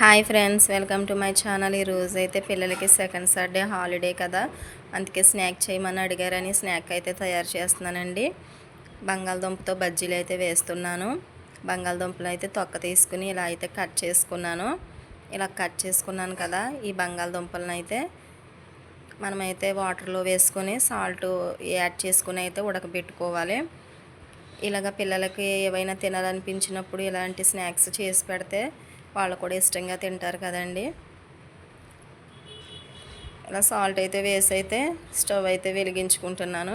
Hi friends, welcome to my channel. ఈరోజు అయితే పిల్లలకి సెకండ్ సాటర్డే హాలిడే కదా, అందుకే స్నాక్ చేయమని అడిగారని స్నాక్ అయితే తయారు చేస్తున్నానండి. బంగాళదుంపతో బజ్జీలు అయితే వేస్తున్నాను. బంగాళదుంపలు అయితే తొక్క తీసుకుని ఇలా అయితే కట్ చేసుకున్నాను. ఇలా కట్ చేసుకున్నాను కదా, ఈ బంగాళదుంపలను అయితే మనమైతే వాటర్లో వేసుకొని సాల్ట్ యాడ్ చేసుకుని అయితే ఉడకబెట్టుకోవాలి. ఇలాగ పిల్లలకి ఏవైనా తినాలనిపించినప్పుడు ఇలాంటి స్నాక్స్ చేసి పెడితే వాళ్ళు కూడా ఇష్టంగా తింటారు కదండి. ఇలా సాల్ట్ అయితే వేసి అయితే స్టవ్ అయితే వెలిగించుకుంటున్నాను.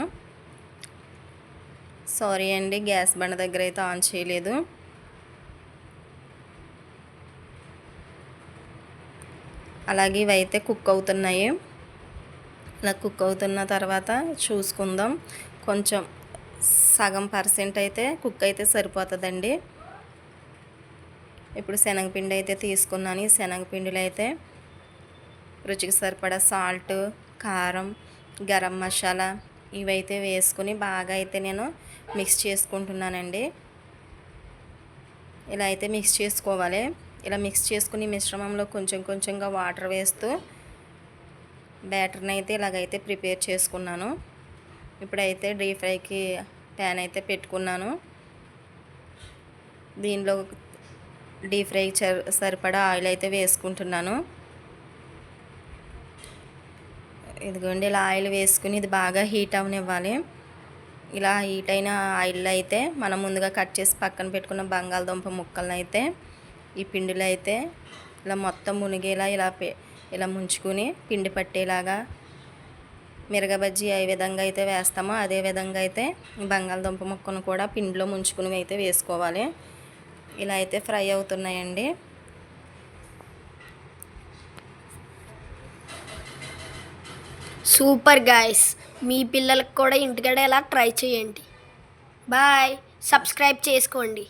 సారీ అండి, గ్యాస్ బండ దగ్గర అయితే ఆన్ చేయలేదు. అలాగే ఇవైతే కుక్ అవుతున్నాయి. ఇలా కుక్ అవుతున్న తర్వాత చూసుకుందాం. కొంచెం సగం పర్సెంట్ అయితే కుక్ అయితే సరిపోతుందండి. ఇప్పుడు శనగపిండి అయితే తీసుకున్నాను. ఈ శనగపిండిలో అయితే రుచికి సరిపడా సాల్ట్, కారం, గరం మసాలా ఇవైతే వేసుకుని బాగా అయితే నేను మిక్స్ చేసుకుంటున్నానండి. ఇలా అయితే మిక్స్ చేసుకోవాలి. ఇలా మిక్స్ చేసుకుని మిశ్రమంలో కొంచెం కొంచెంగా వాటర్ వేస్తూ బ్యాటర్ని అయితే ఇలాగైతే ప్రిపేర్ చేసుకున్నాను. ఇప్పుడైతే డీప్ ఫ్రైకి ప్యాన్ అయితే పెట్టుకున్నాను. దీనిలో డీప్ ఫ్రై సరిపడా ఆయిల్ అయితే వేసుకుంటున్నాను. ఇదిగోండి, ఇలా ఆయిల్ వేసుకుని ఇది బాగా హీట్ అవనివ్వాలి. ఇలా హీట్ అయిన ఆయిల్లో అయితే మనం ముందుగా కట్ చేసి పక్కన పెట్టుకున్న బంగాళదుంప ముక్కలను అయితే ఈ పిండిలో అయితే ఇలా మొత్తం మునిగేలా ఇలా ముంచుకుని పిండి పట్టేలాగా మిరగబజ్జీ ఏ విధంగా అయితే వేస్తామో అదే విధంగా అయితే బంగాళదుంప ముక్కను కూడా పిండిలో ముంచుకుని అయితే వేసుకోవాలి. ఇలా అయితే ఫ్రై అవుతున్నాయండి. సూపర్ గాయ్స్, మీ పిల్లలకు కూడా ఇంటికాడ ఎలా ట్రై చేయండి. బాయ్, సబ్స్క్రైబ్ చేసుకోండి.